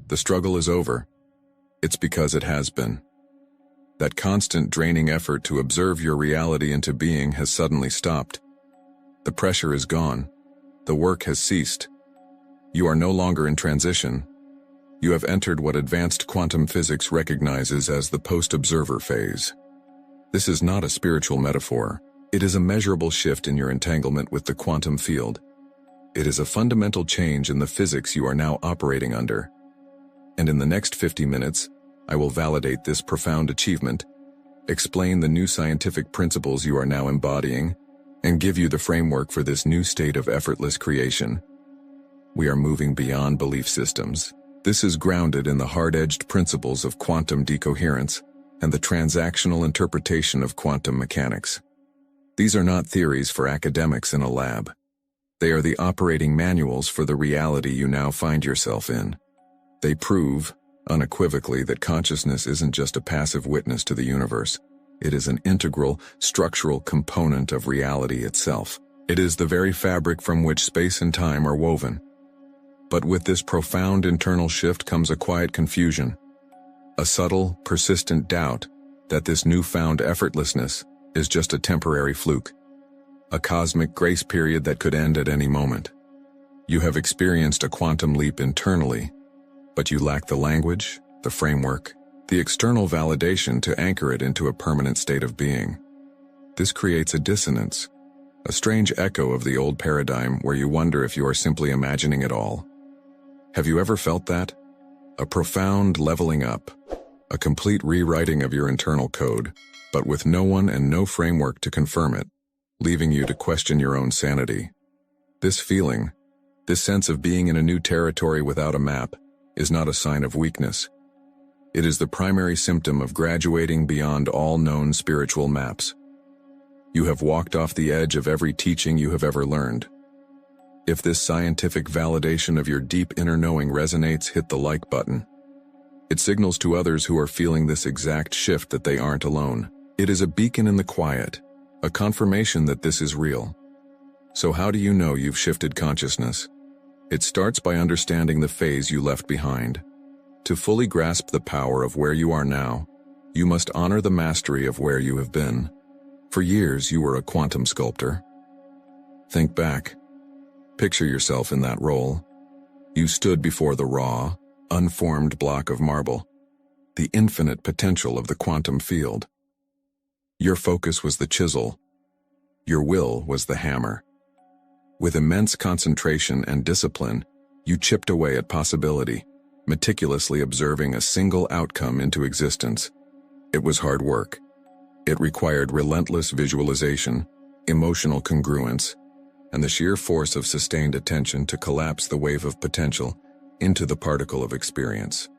the struggle is over. It's because it has been. That constant draining effort to observe your reality into being has suddenly stopped. The pressure is gone. The work has ceased. You are no longer in transition. You have entered what advanced quantum physics recognizes as the post-observer phase. This is not a spiritual metaphor. It is a measurable shift in your entanglement with the quantum field. It is a fundamental change in the physics you are now operating under. And in the next 50 minutes, I will validate this profound achievement, explain the new scientific principles you are now embodying, and give you the framework for this new state of effortless creation. We are moving beyond belief systems. This is grounded in the hard-edged principles of quantum decoherence and the transactional interpretation of quantum mechanics. These are not theories for academics in a lab. They are the operating manuals for the reality you now find yourself in. They prove, unequivocally, that consciousness isn't just a passive witness to the universe. It is an integral, structural component of reality itself. It is the very fabric from which space and time are woven. But with this profound internal shift comes a quiet confusion, a subtle, persistent doubt that this newfound effortlessness is just a temporary fluke, a cosmic grace period that could end at any moment. You have experienced a quantum leap internally, but you lack the language, the framework, the external validation to anchor it into a permanent state of being. This creates a dissonance, a strange echo of the old paradigm where you wonder if you are simply imagining it all. Have you ever felt that? A profound leveling up, a complete rewriting of your internal code, but with no one and no framework to confirm it, leaving you to question your own sanity. This feeling, this sense of being in a new territory without a map, is not a sign of weakness. It is the primary symptom of graduating beyond all known spiritual maps. You have walked off the edge of every teaching you have ever learned. If this scientific validation of your deep inner knowing resonates, hit the like button. It signals to others who are feeling this exact shift that they aren't alone. It is a beacon in the quiet, a confirmation that this is real. So how do you know you've shifted consciousness? It starts by understanding the phase you left behind. To fully grasp the power of where you are now, you must honor the mastery of where you have been. For years, you were a quantum sculptor. Think back. Picture yourself in that role. You stood before the raw, unformed block of marble, the infinite potential of the quantum field. Your focus was the chisel. Your will was the hammer. With immense concentration and discipline, you chipped away at possibility, meticulously observing a single outcome into existence. It was hard work. It required relentless visualization, emotional congruence, and the sheer force of sustained attention to collapse the wave of potential into the particle of experience.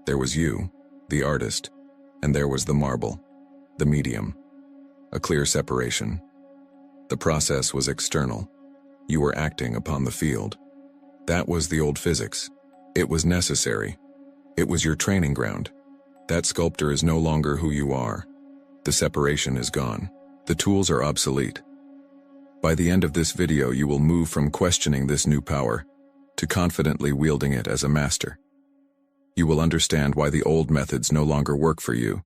There was you, the artist, and there was the marble, the medium. A clear separation. The process was external. You were acting upon the field. That was the old physics. It was necessary. It was your training ground. That sculptor is no longer who you are. The separation is gone. The tools are obsolete. By the end of this video, you will move from questioning this new power to confidently wielding it as a master. You will understand why the old methods no longer work for you,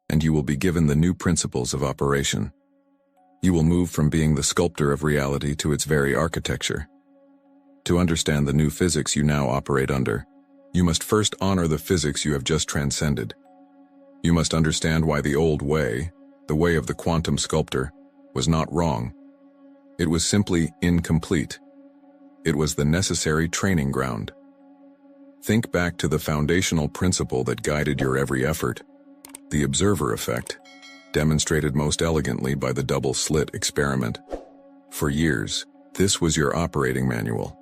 and you will be given the new principles of operation. You will move from being the sculptor of reality to its very architecture. To understand the new physics you now operate under, you must first honor the physics you have just transcended. You must understand why the old way, the way of the quantum sculptor, was not wrong. It was simply incomplete. It was the necessary training ground. Think back to the foundational principle that guided your every effort, the observer effect, demonstrated most elegantly by the double-slit experiment. For years, this was your operating manual.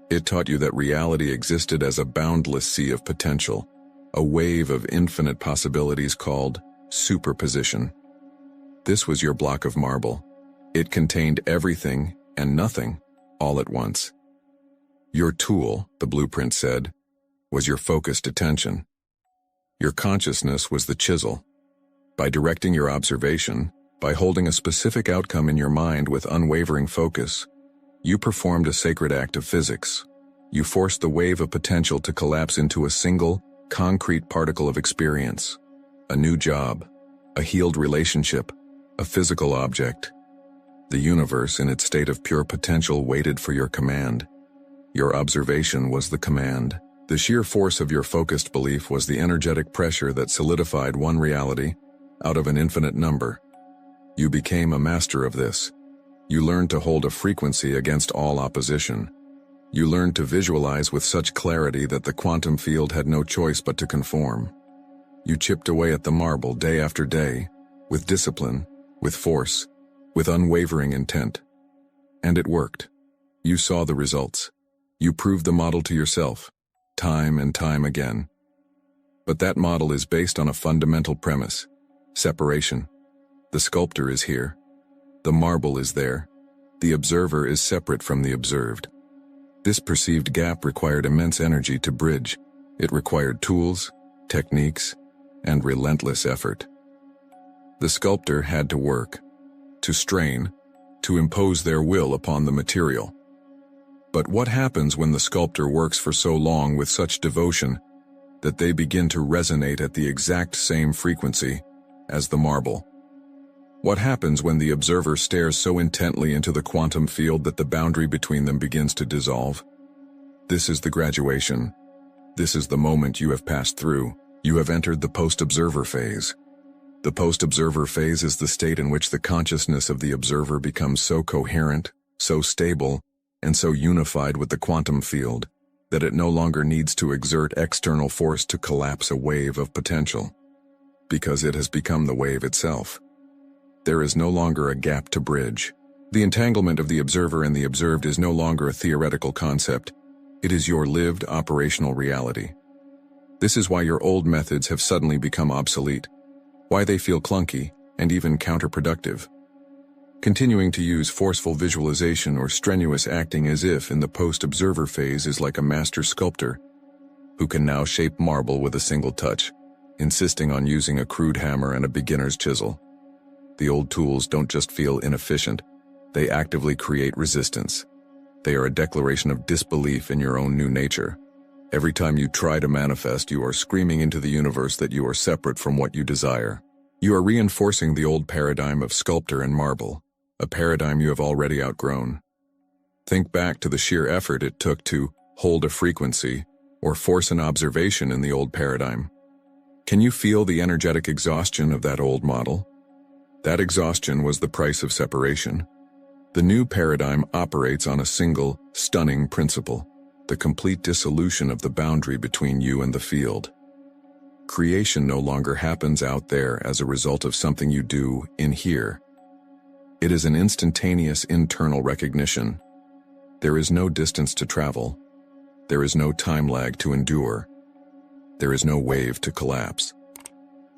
It taught you that reality existed as a boundless sea of potential, a wave of infinite possibilities called superposition. This was your block of marble. It contained everything and nothing all at once. Your tool, the blueprint said, was your focused attention. Your consciousness was the chisel. By directing your observation, by holding a specific outcome in your mind with unwavering focus, you performed a sacred act of physics. You forced the wave of potential to collapse into a single, concrete particle of experience. A new job, a healed relationship, a physical object. The universe, in its state of pure potential, waited for your command. Your observation was the command. The sheer force of your focused belief was the energetic pressure that solidified one reality out of an infinite number. You became a master of this. You learned to hold a frequency against all opposition. You learned to visualize with such clarity that the quantum field had no choice but to conform. You chipped away at the marble day after day, with discipline, with force, with unwavering intent. And it worked. You saw the results. You proved the model to yourself, time and time again. But that model is based on a fundamental premise: separation. The sculptor is here. The marble is there. The observer is separate from the observed. This perceived gap required immense energy to bridge. It required tools, techniques, and relentless effort. The sculptor had to work, to strain, to impose their will upon the material. But what happens when the sculptor works for so long with such devotion that they begin to resonate at the exact same frequency as the marble? What happens when the observer stares so intently into the quantum field that the boundary between them begins to dissolve? This is the graduation. This is the moment you have passed through. You have entered the post-observer phase. The post-observer phase is the state in which the consciousness of the observer becomes so coherent, so stable, and so unified with the quantum field that it no longer needs to exert external force to collapse a wave of potential, because it has become the wave itself. There is no longer a gap to bridge. The entanglement of the observer and the observed is no longer a theoretical concept. It is your lived operational reality. This is why your old methods have suddenly become obsolete, why they feel clunky and even counterproductive. Continuing to use forceful visualization or strenuous acting as if in the post-observer phase is like a master sculptor who can now shape marble with a single touch, insisting on using a crude hammer and a beginner's chisel. The old tools don't just feel inefficient, they actively create resistance. They are a declaration of disbelief in your own new nature. Every time you try to manifest, you are screaming into the universe that you are separate from what you desire. You are reinforcing the old paradigm of sculptor and marble, a paradigm you have already outgrown. Think back to the sheer effort it took to hold a frequency or force an observation in the old paradigm. Can you feel the energetic exhaustion of that old model? That exhaustion was the price of separation. The new paradigm operates on a single, stunning principle: the complete dissolution of the boundary between you and the field. Creation no longer happens out there as a result of something you do in here. It is an instantaneous internal recognition. There is no distance to travel. There is no time lag to endure. There is no wave to collapse.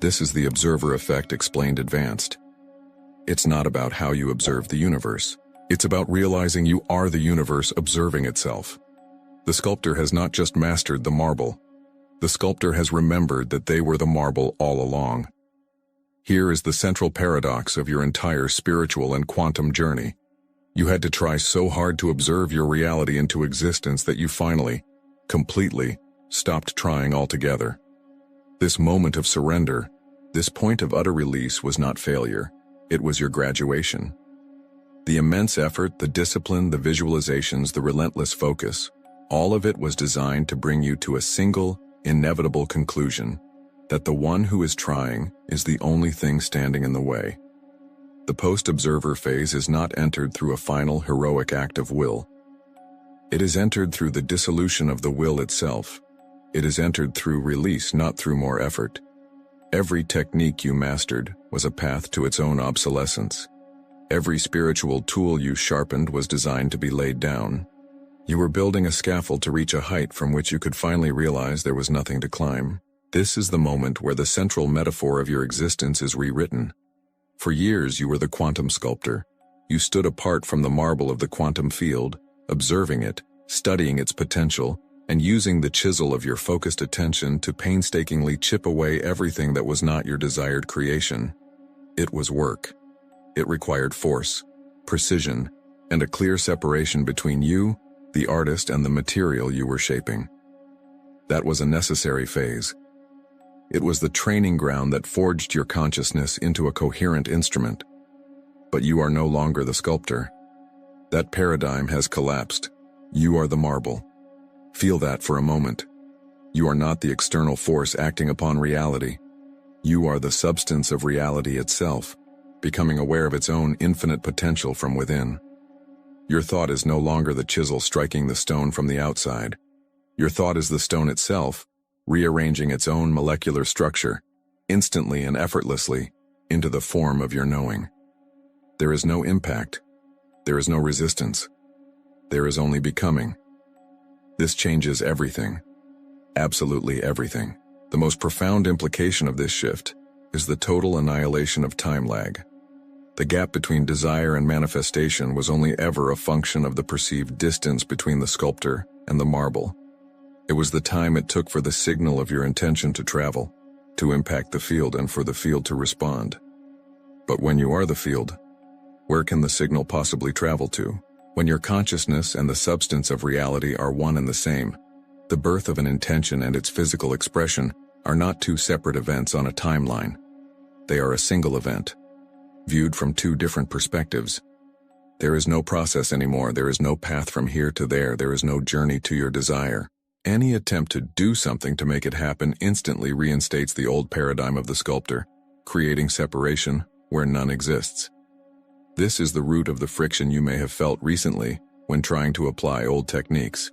This is the observer effect explained advanced. It's not about how you observe the universe. It's about realizing you are the universe observing itself. The sculptor has not just mastered the marble. The sculptor has remembered that they were the marble all along. Here is the central paradox of your entire spiritual and quantum journey. You had to try so hard to observe your reality into existence that you finally, completely, stopped trying altogether. This moment of surrender, this point of utter release was not failure. It was your graduation. The immense effort, the discipline, the visualizations, the relentless focus, all of it was designed to bring you to a single, inevitable conclusion: that the one who is trying is the only thing standing in the way. The post-observer phase is not entered through a final, heroic act of will. It is entered through the dissolution of the will itself. It is entered through release, not through more effort. Every technique you mastered was a path to its own obsolescence. Every spiritual tool you sharpened was designed to be laid down. You were building a scaffold to reach a height from which you could finally realize there was nothing to climb. This is the moment where the central metaphor of your existence is rewritten. For years you were the quantum sculptor. You stood apart from the marble of the quantum field, observing it, studying its potential, and using the chisel of your focused attention to painstakingly chip away everything that was not your desired creation. It was work. It required force, precision, and a clear separation between you the artist and the material you were shaping. That was a necessary phase. It was the training ground that forged your consciousness into a coherent instrument. But you are no longer the sculptor. That paradigm has collapsed. You are the marble. Feel that for a moment. You are not the external force acting upon reality. You are the substance of reality itself, becoming aware of its own infinite potential from within. Your thought is no longer the chisel striking the stone from the outside. Your thought is the stone itself, rearranging its own molecular structure, instantly and effortlessly, into the form of your knowing. There is no impact. There is no resistance. There is only becoming. This changes everything. Absolutely everything. The most profound implication of this shift is the total annihilation of time lag. The gap between desire and manifestation was only ever a function of the perceived distance between the sculptor and the marble. It was the time it took for the signal of your intention to travel, to impact the field and for the field to respond. But when you are the field, where can the signal possibly travel to? When your consciousness and the substance of reality are one and the same, the birth of an intention and its physical expression are not two separate events on a timeline. They are a single event, viewed from two different perspectives. There is no process anymore. There is no path from here to there. There is no journey to your desire. Any attempt to do something to make it happen instantly reinstates the old paradigm of the sculptor, creating separation where none exists. This is the root of the friction you may have felt recently when trying to apply old techniques.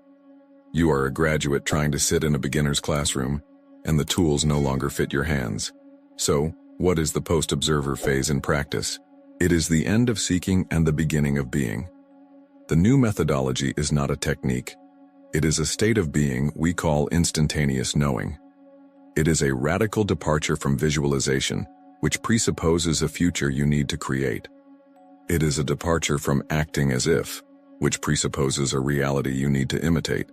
You are a graduate trying to sit in a beginner's classroom, and the tools no longer fit your hands. So, what is the post-observer phase in practice? It is the end of seeking and the beginning of being. The new methodology is not a technique. It is a state of being we call instantaneous knowing. It is a radical departure from visualization, which presupposes a future you need to create. It is a departure from acting as if, which presupposes a reality you need to imitate.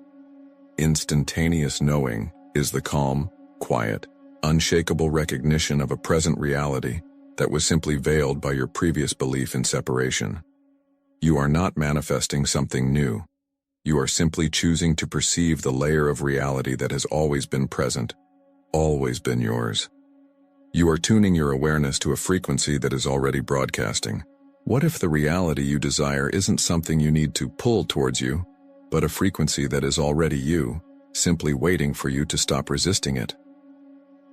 Instantaneous knowing is the calm, quiet, unshakable recognition of a present reality that was simply veiled by your previous belief in separation. You are not manifesting something new. You are simply choosing to perceive the layer of reality that has always been present, always been yours. You are tuning your awareness to a frequency that is already broadcasting. What if the reality you desire isn't something you need to pull towards you, but a frequency that is already you, simply waiting for you to stop resisting it?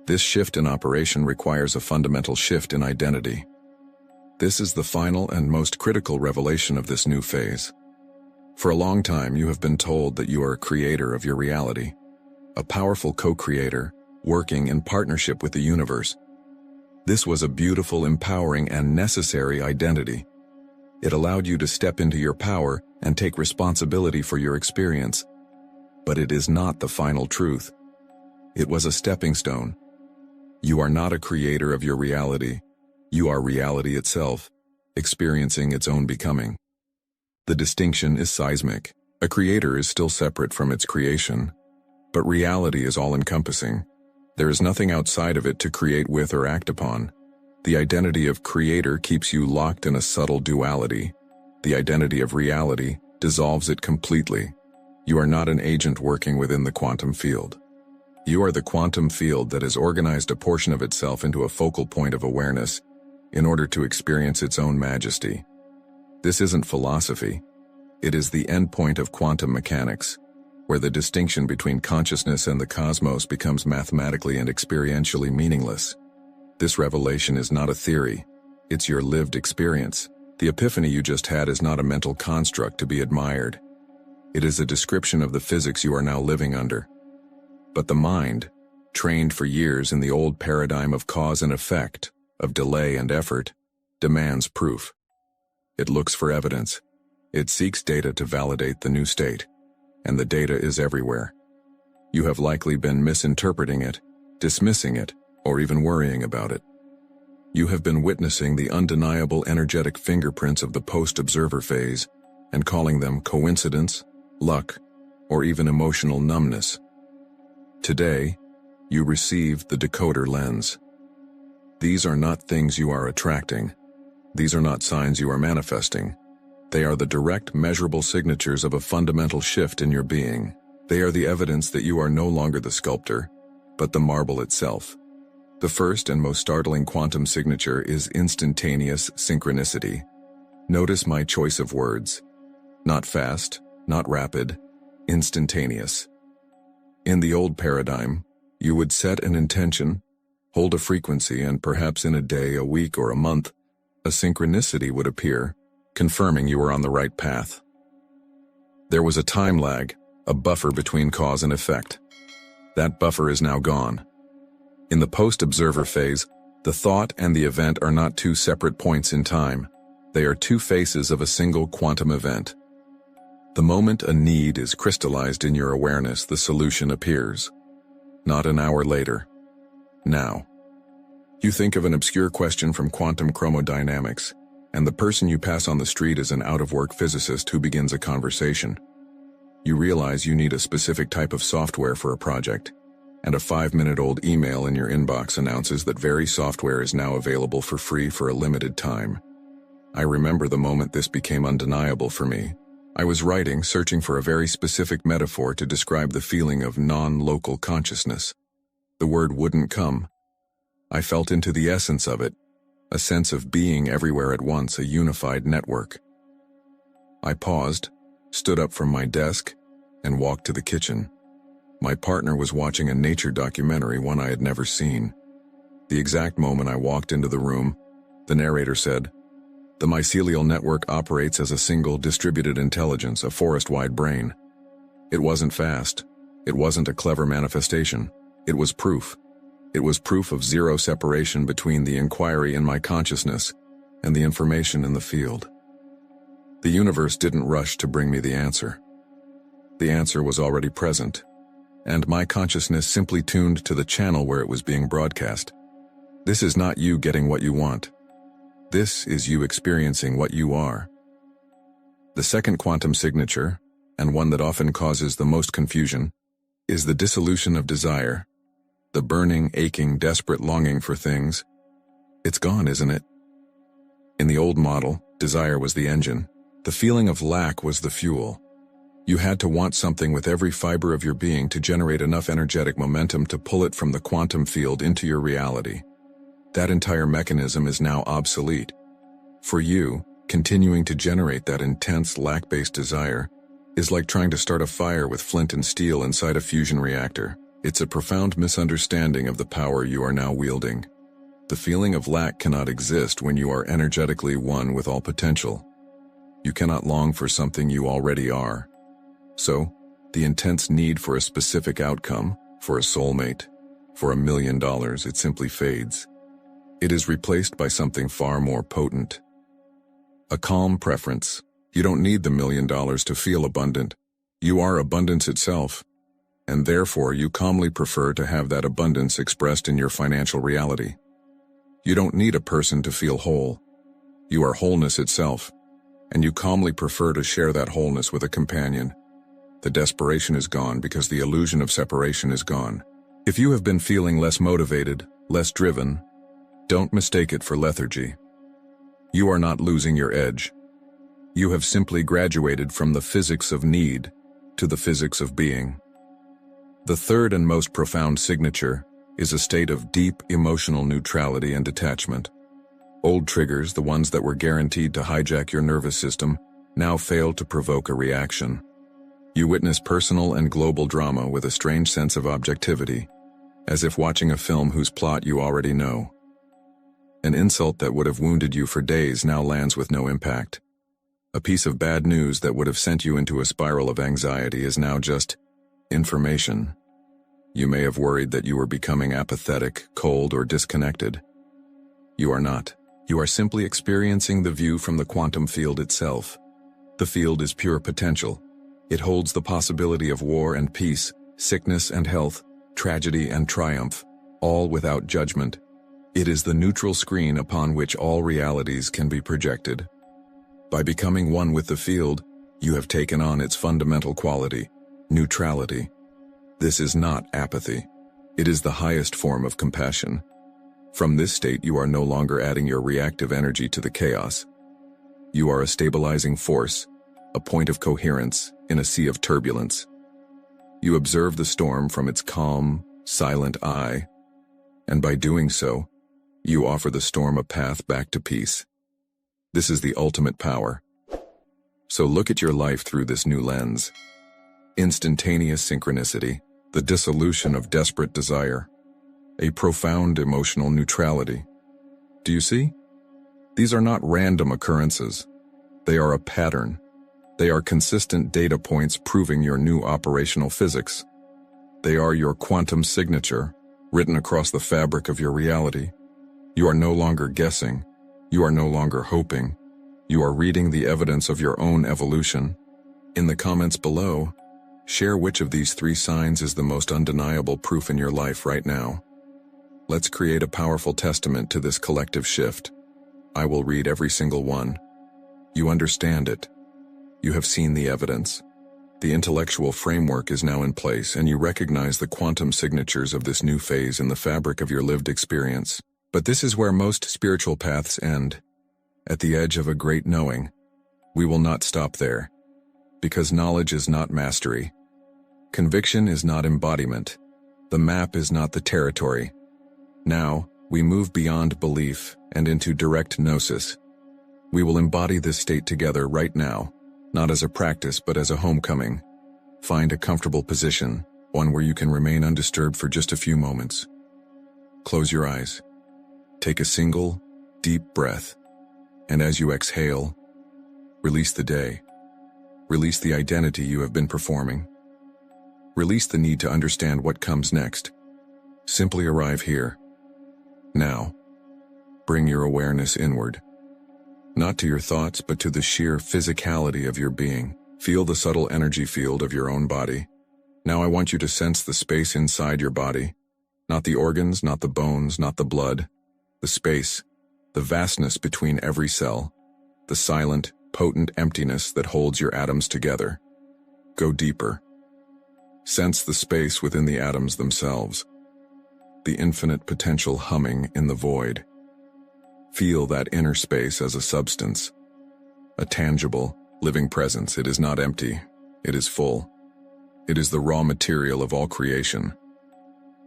This shift in operation requires a fundamental shift in identity. This is the final and most critical revelation of this new phase. For a long time, you have been told that you are a creator of your reality, a powerful co-creator working in partnership with the universe. This was a beautiful, empowering, and necessary identity. It allowed you to step into your power and take responsibility for your experience. But it is not the final truth. It was a stepping stone. You are not a creator of your reality. You are reality itself, experiencing its own becoming. The distinction is seismic. A creator is still separate from its creation, but reality is all-encompassing. There is nothing outside of it to create with or act upon. The identity of creator keeps you locked in a subtle duality. The identity of reality dissolves it completely. You are not an agent working within the quantum field. You are the quantum field that has organized a portion of itself into a focal point of awareness in order to experience its own majesty. This isn't philosophy. It is the endpoint of quantum mechanics, where the distinction between consciousness and the cosmos becomes mathematically and experientially meaningless. This revelation is not a theory. It's your lived experience. The epiphany you just had is not a mental construct to be admired. It is a description of the physics you are now living under. But the mind, trained for years in the old paradigm of cause and effect, of delay and effort, demands proof. It looks for evidence. It seeks data to validate the new state. And the data is everywhere. You have likely been misinterpreting it, dismissing it, or even worrying about it. You have been witnessing the undeniable energetic fingerprints of the post-observer phase and calling them coincidence, luck, or even emotional numbness. Today, you receive the decoder lens. These are not things you are attracting. These are not signs you are manifesting. They are the direct, measurable signatures of a fundamental shift in your being. They are the evidence that you are no longer the sculptor, but the marble itself. The first and most startling quantum signature is instantaneous synchronicity. Notice my choice of words. Not fast, not rapid, instantaneous. In the old paradigm, you would set an intention, hold a frequency, and perhaps in a day, a week, or a month, a synchronicity would appear, confirming you were on the right path. There was a time lag, a buffer between cause and effect. That buffer is now gone. In the post-observer phase, the thought and the event are not two separate points in time. They are two faces of a single quantum event. The moment a need is crystallized in your awareness, the solution appears. Not an hour later. Now. You think of an obscure question from quantum chromodynamics, and the person you pass on the street is an out-of-work physicist who begins a conversation. You realize you need a specific type of software for a project, and a 5-minute-old email in your inbox announces that very software is now available for free for a limited time. I remember the moment this became undeniable for me. I was writing, searching for a very specific metaphor to describe the feeling of non-local consciousness. The word wouldn't come. I felt into the essence of it, a sense of being everywhere at once, a unified network. I paused, stood up from my desk, and walked to the kitchen. My partner was watching a nature documentary, one I had never seen. The exact moment I walked into the room, the narrator said, "The mycelial network operates as a single distributed intelligence, a forest-wide brain." It wasn't fast. It wasn't a clever manifestation. It was proof. It was proof of zero separation between the inquiry in my consciousness and the information in the field. The universe didn't rush to bring me the answer. The answer was already present, and my consciousness simply tuned to the channel where it was being broadcast. This is not you getting what you want. This is you experiencing what you are. The second quantum signature, and one that often causes the most confusion, is the dissolution of desire. The burning, aching, desperate longing for things. It's gone, isn't it? In the old model, desire was the engine. The feeling of lack was the fuel. You had to want something with every fiber of your being to generate enough energetic momentum to pull it from the quantum field into your reality. That entire mechanism is now obsolete. For you, continuing to generate that intense lack-based desire is like trying to start a fire with flint and steel inside a fusion reactor. It's a profound misunderstanding of the power you are now wielding. The feeling of lack cannot exist when you are energetically one with all potential. You cannot long for something you already are. So, the intense need for a specific outcome, for a soulmate, for $1 million, it simply fades. It is replaced by something far more potent. A calm preference. You don't need the $1 million to feel abundant. You are abundance itself, and therefore you calmly prefer to have that abundance expressed in your financial reality. You don't need a person to feel whole. You are wholeness itself, and you calmly prefer to share that wholeness with a companion. The desperation is gone because the illusion of separation is gone. If you have been feeling less motivated, less driven, don't mistake it for lethargy. You are not losing your edge. You have simply graduated from the physics of need to the physics of being. The third and most profound signature is a state of deep emotional neutrality and detachment. Old triggers, the ones that were guaranteed to hijack your nervous system, now fail to provoke a reaction. You witness personal and global drama with a strange sense of objectivity, as if watching a film whose plot you already know. An insult that would have wounded you for days now lands with no impact. A piece of bad news that would have sent you into a spiral of anxiety is now just information. You may have worried that you were becoming apathetic, cold, or disconnected. You are not. You are simply experiencing the view from the quantum field itself. The field is pure potential. It holds the possibility of war and peace, sickness and health, tragedy and triumph, all without judgment. It is the neutral screen upon which all realities can be projected. By becoming one with the field, you have taken on its fundamental quality, neutrality. This is not apathy. It is the highest form of compassion. From this state, you are no longer adding your reactive energy to the chaos. You are a stabilizing force, a point of coherence in a sea of turbulence. You observe the storm from its calm, silent eye, and by doing so, you offer the storm a path back to peace. This is the ultimate power. So look at your life through this new lens. Instantaneous synchronicity, the dissolution of desperate desire, a profound emotional neutrality. Do you see? These are not random occurrences. They are a pattern. They are consistent data points proving your new operational physics. They are your quantum signature, written across the fabric of your reality. You are no longer guessing. You are no longer hoping. You are reading the evidence of your own evolution. In the comments below, share which of these 3 signs is the most undeniable proof in your life right now. Let's create a powerful testament to this collective shift. I will read every single one. You understand it. You have seen the evidence. The intellectual framework is now in place, and you recognize the quantum signatures of this new phase in the fabric of your lived experience. But this is where most spiritual paths end. At the edge of a great knowing. We will not stop there. Because knowledge is not mastery. Conviction is not embodiment. The map is not the territory. Now, we move beyond belief and into direct gnosis. We will embody this state together right now, not as a practice but as a homecoming. Find a comfortable position, one where you can remain undisturbed for just a few moments. Close your eyes. Take a single, deep breath, and as you exhale, release the day. Release the identity you have been performing. Release the need to understand what comes next. Simply arrive here. Now, bring your awareness inward. Not to your thoughts, but to the sheer physicality of your being. Feel the subtle energy field of your own body. Now I want you to sense the space inside your body. Not the organs, not the bones, not the blood. The space, the vastness between every cell. The silent, potent emptiness that holds your atoms together. Go deeper. Sense the space within the atoms themselves. The infinite potential humming in the void. Feel that inner space as a substance. A tangible, living presence. It is not empty. It is full. It is the raw material of all creation.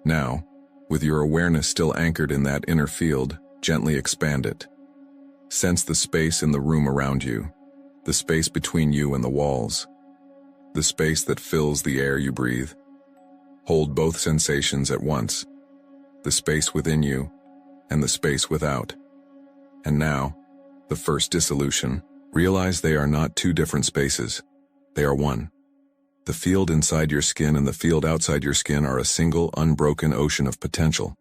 Now, with your awareness still anchored in that inner field, gently expand it. Sense the space in the room around you, the space between you and the walls, the space that fills the air you breathe. Hold both sensations at once, the space within you and the space without. And now, the first dissolution. Realize they are not 2 different spaces. They are one. The field inside your skin and the field outside your skin are a single, unbroken ocean of potential.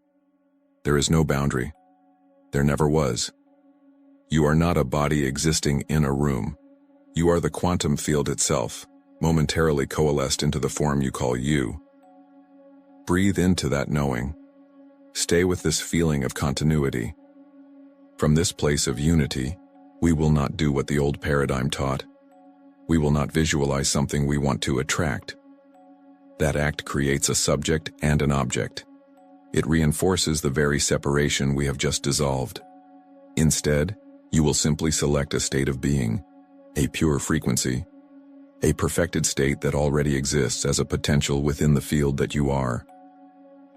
There is no boundary. There never was. You are not a body existing in a room. You are the quantum field itself, momentarily coalesced into the form you call you. Breathe into that knowing. Stay with this feeling of continuity. From this place of unity, we will not do what the old paradigm taught. We will not visualize something we want to attract. That act creates a subject and an object. It reinforces the very separation we have just dissolved. Instead, you will simply select a state of being, a pure frequency, a perfected state that already exists as a potential within the field that you are.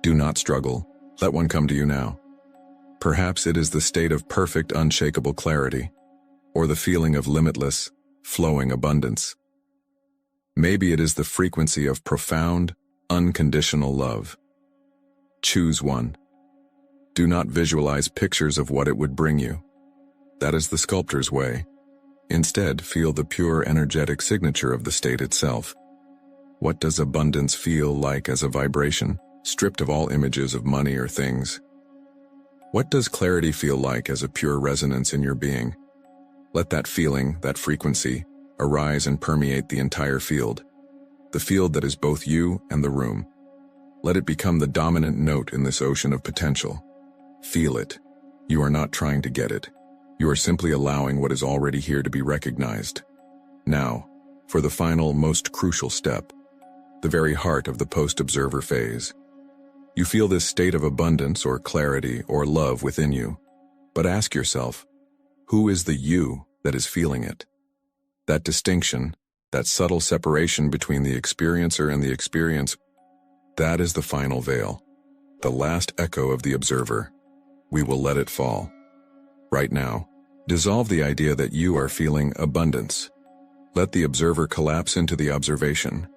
Do not struggle. Let one come to you now. Perhaps it is the state of perfect, unshakable clarity, or the feeling of limitless, flowing abundance. Maybe it is the frequency of profound, unconditional love. Choose one. Do not visualize pictures of what it would bring you. That is the sculptor's way. Instead, feel the pure energetic signature of the state itself. What does abundance feel like as a vibration, stripped of all images of money or things? What does clarity feel like as a pure resonance in your being? Let that feeling, that frequency, arise and permeate the entire field. The field that is both you and the room. Let it become the dominant note in this ocean of potential. Feel it. You are not trying to get it. You are simply allowing what is already here to be recognized. Now, for the final, most crucial step, the very heart of the post-observer phase. You feel this state of abundance or clarity or love within you, but ask yourself, who is the you that is feeling it. That distinction, that subtle separation between the experiencer and the experience, that is the final veil, the last echo of the observer. We will let it fall. Right now, dissolve the idea that you are feeling abundance. Let the observer collapse into the observation.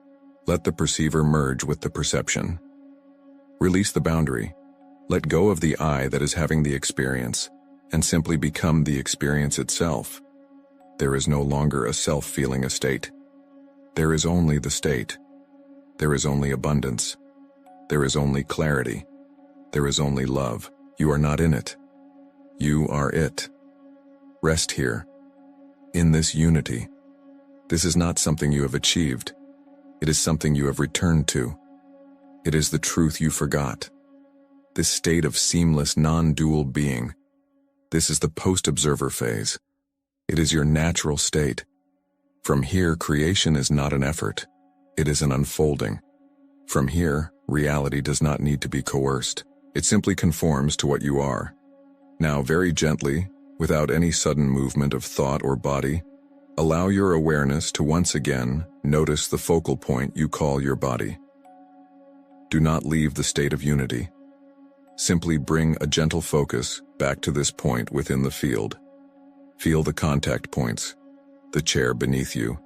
Let the perceiver merge with the perception. Release the boundary. Let go of the I that is having the experience, and simply become the experience itself. There is no longer a self-feeling a state. There is only the state. There is only abundance. There is only clarity. There is only love. You are not in it. You are it. Rest here, in this unity. This is not something you have achieved. It is something you have returned to. It is the truth you forgot. This state of seamless, non-dual being. This is the post-observer phase. It is your natural state. From here, creation is not an effort. It is an unfolding. From here, reality does not need to be coerced. It simply conforms to what you are. Now, very gently, without any sudden movement of thought or body, allow your awareness to once again notice the focal point you call your body. Do not leave the state of unity. Simply bring a gentle focus back to this point within the field. Feel the contact points, the chair beneath you,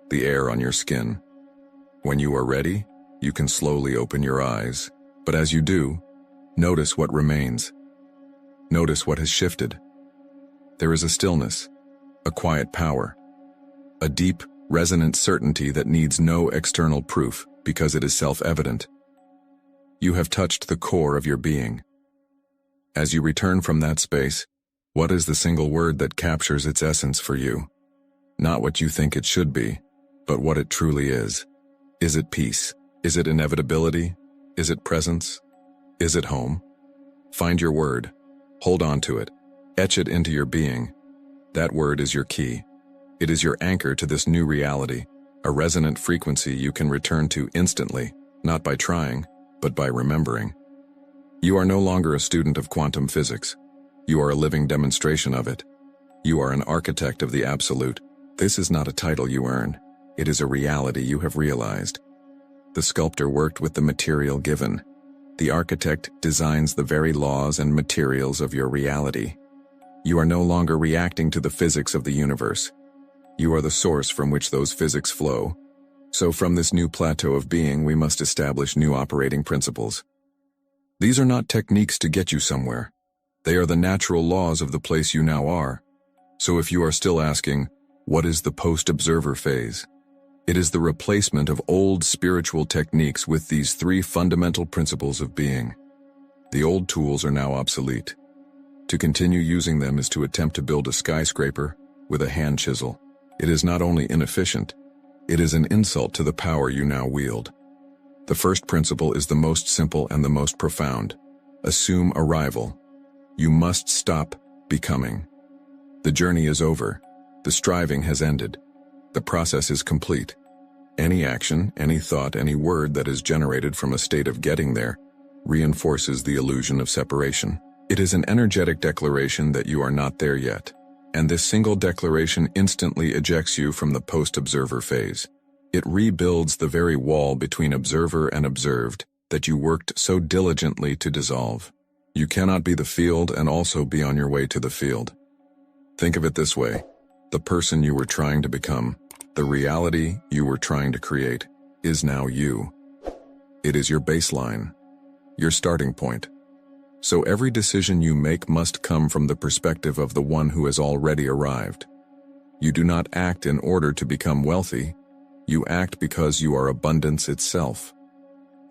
the air on your skin. When you are ready, you can slowly open your eyes, but as you do, notice what remains. Notice what has shifted. There is a stillness, a quiet power, a deep, resonant certainty that needs no external proof because it is self-evident. You have touched the core of your being. As you return from that space, what is the single word that captures its essence for you? Not what you think it should be, but what it truly is. Is it peace? Is it inevitability? Is it presence? Is it home? Find your word. Hold on to it. Etch it into your being. That word is your key. It is your anchor to this new reality, a resonant frequency you can return to instantly, not by trying, but by remembering. You are no longer a student of quantum physics. You are a living demonstration of it. You are an architect of the absolute. This is not a title you earn. It is a reality you have realized. The sculptor worked with the material given. The architect designs the very laws and materials of your reality. You are no longer reacting to the physics of the universe. You are the source from which those physics flow. So from this new plateau of being, we must establish new operating principles. These are not techniques to get you somewhere. They are the natural laws of the place you now are. So if you are still asking, what is the post-observer phase? It is the replacement of old spiritual techniques with these three fundamental principles of being. The old tools are now obsolete. To continue using them is to attempt to build a skyscraper with a hand chisel. It is not only inefficient, it is an insult to the power you now wield. The first principle is the most simple and the most profound. Assume arrival. You must stop becoming. The journey is over. The striving has ended. The process is complete. Any action, any thought, any word that is generated from a state of getting there reinforces the illusion of separation. It is an energetic declaration that you are not there yet, and this single declaration instantly ejects you from the post-observer phase. It rebuilds the very wall between observer and observed that you worked so diligently to dissolve. You cannot be the field and also be on your way to the field. Think of it this way. The person you were trying to become, the reality you were trying to create, is now you. It is your baseline, your starting point. So every decision you make must come from the perspective of the one who has already arrived. You do not act in order to become wealthy. You act because you are abundance itself.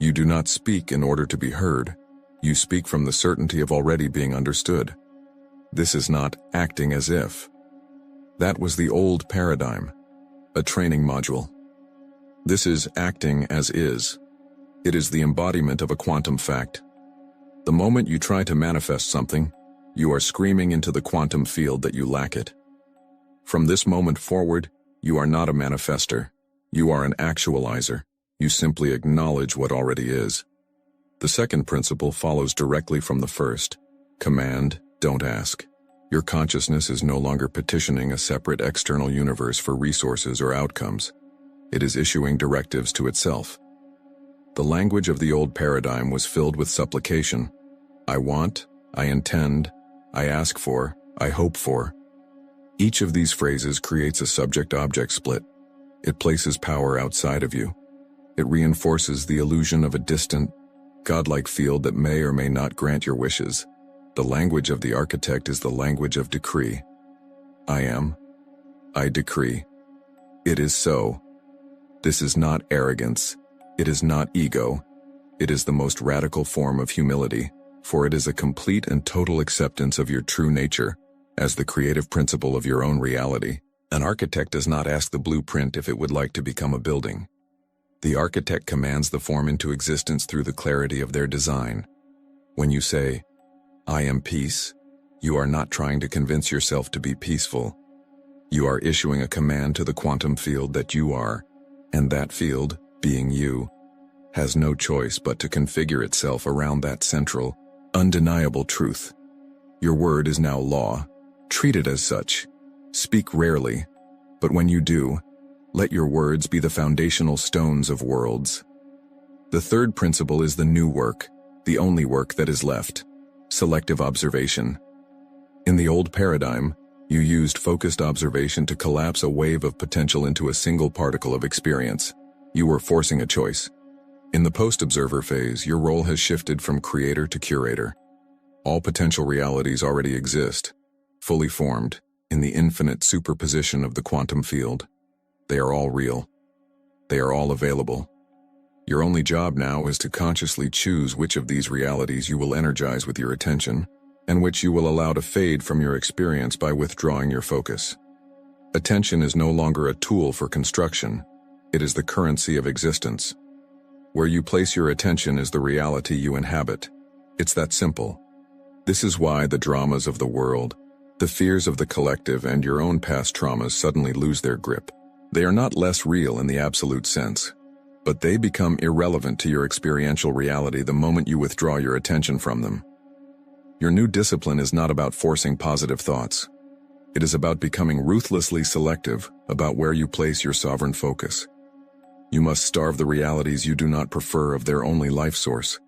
You do not speak in order to be heard. You speak from the certainty of already being understood. This is not acting as if. That was the old paradigm, a training module. This is acting as is. It is the embodiment of a quantum fact. The moment you try to manifest something, you are screaming into the quantum field that you lack it. From this moment forward, you are not a manifester. You are an actualizer. You simply acknowledge what already is. The second principle follows directly from the first. Command, don't ask. Your consciousness is no longer petitioning a separate external universe for resources or outcomes. It is issuing directives to itself. The language of the old paradigm was filled with supplication. I want, I intend, I ask for, I hope for. Each of these phrases creates a subject-object split. It places power outside of you. It reinforces the illusion of a distant, godlike field that may or may not grant your wishes. The language of the architect is the language of decree. I am. I decree. It is so. This is not arrogance. It is not ego. It is the most radical form of humility, for it is a complete and total acceptance of your true nature as the creative principle of your own reality. An architect does not ask the blueprint if it would like to become a building. The architect commands the form into existence through the clarity of their design. When you say, I am peace, you are not trying to convince yourself to be peaceful. You are issuing a command to the quantum field that you are, and that field, being you, has no choice but to configure itself around that central, undeniable truth. Your word is now law. Treat it as such. Speak rarely, but when you do, let your words be the foundational stones of worlds. The third principle is the new work, the only work that is left. Selective observation. In the old paradigm, you used focused observation to collapse a wave of potential into a single particle of experience. You were forcing a choice. In the post-observer phase, your role has shifted from creator to curator. All potential realities already exist, fully formed, in the infinite superposition of the quantum field. They are all real. They are all available. Your only job now is to consciously choose which of these realities you will energize with your attention, and which you will allow to fade from your experience by withdrawing your focus. Attention is no longer a tool for construction. It is the currency of existence. Where you place your attention is the reality you inhabit. It's that simple. This is why the dramas of the world, the fears of the collective, and your own past traumas suddenly lose their grip. They are not less real in the absolute sense, but they become irrelevant to your experiential reality the moment you withdraw your attention from them. Your new discipline is not about forcing positive thoughts. It is about becoming ruthlessly selective about where you place your sovereign focus. You must starve the realities you do not prefer of their only life source,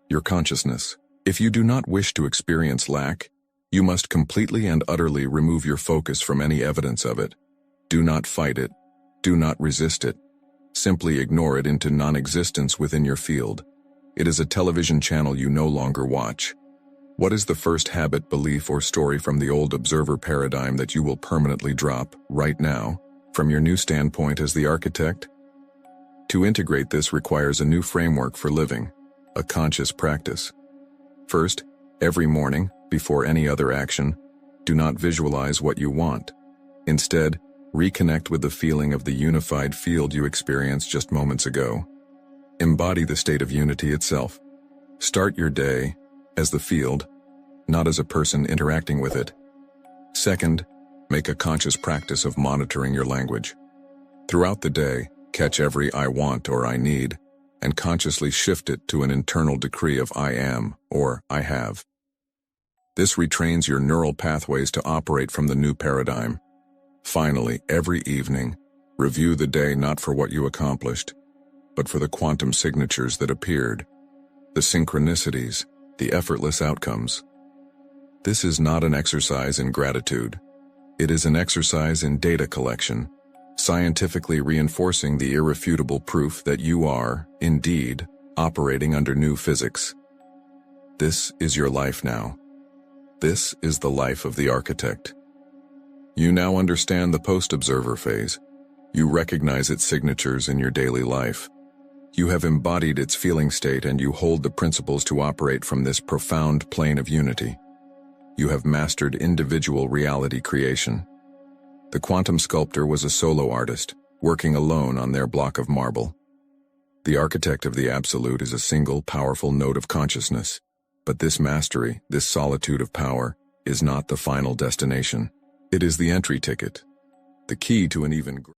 your consciousness. If you do not wish to experience lack, you must completely and utterly remove your focus from any evidence of it. Do not fight it. Do not resist it. Simply ignore it into non-existence within your field. It is a television channel you no longer watch. What is the first habit, belief, or story from the old observer paradigm that you will permanently drop, right now, from your new standpoint as the architect? To integrate this requires a new framework for living, a conscious practice. First, every morning, before any other action, do not visualize what you want. Instead, reconnect with the feeling of the unified field you experienced just moments ago. Embody the state of unity itself. Start your day as the field, not as a person interacting with it. Second, make a conscious practice of monitoring your language. Throughout the day, catch every I want or I need, and consciously shift it to an internal decree of I am or I have. This retrains your neural pathways to operate from the new paradigm. Finally, every evening, review the day not for what you accomplished, but for the quantum signatures that appeared, the synchronicities, the effortless outcomes. This is not an exercise in gratitude. It is an exercise in data collection, scientifically reinforcing the irrefutable proof that you are, indeed, operating under new physics. This is your life now. This is the life of the architect. You now understand the post-observer phase. You recognize its signatures in your daily life. You have embodied its feeling state, and you hold the principles to operate from this profound plane of unity. You have mastered individual reality creation. The quantum sculptor was a solo artist, working alone on their block of marble. The architect of the absolute is a single, powerful node of consciousness. But this mastery, this solitude of power, is not the final destination. It is the entry ticket, the key to an even greater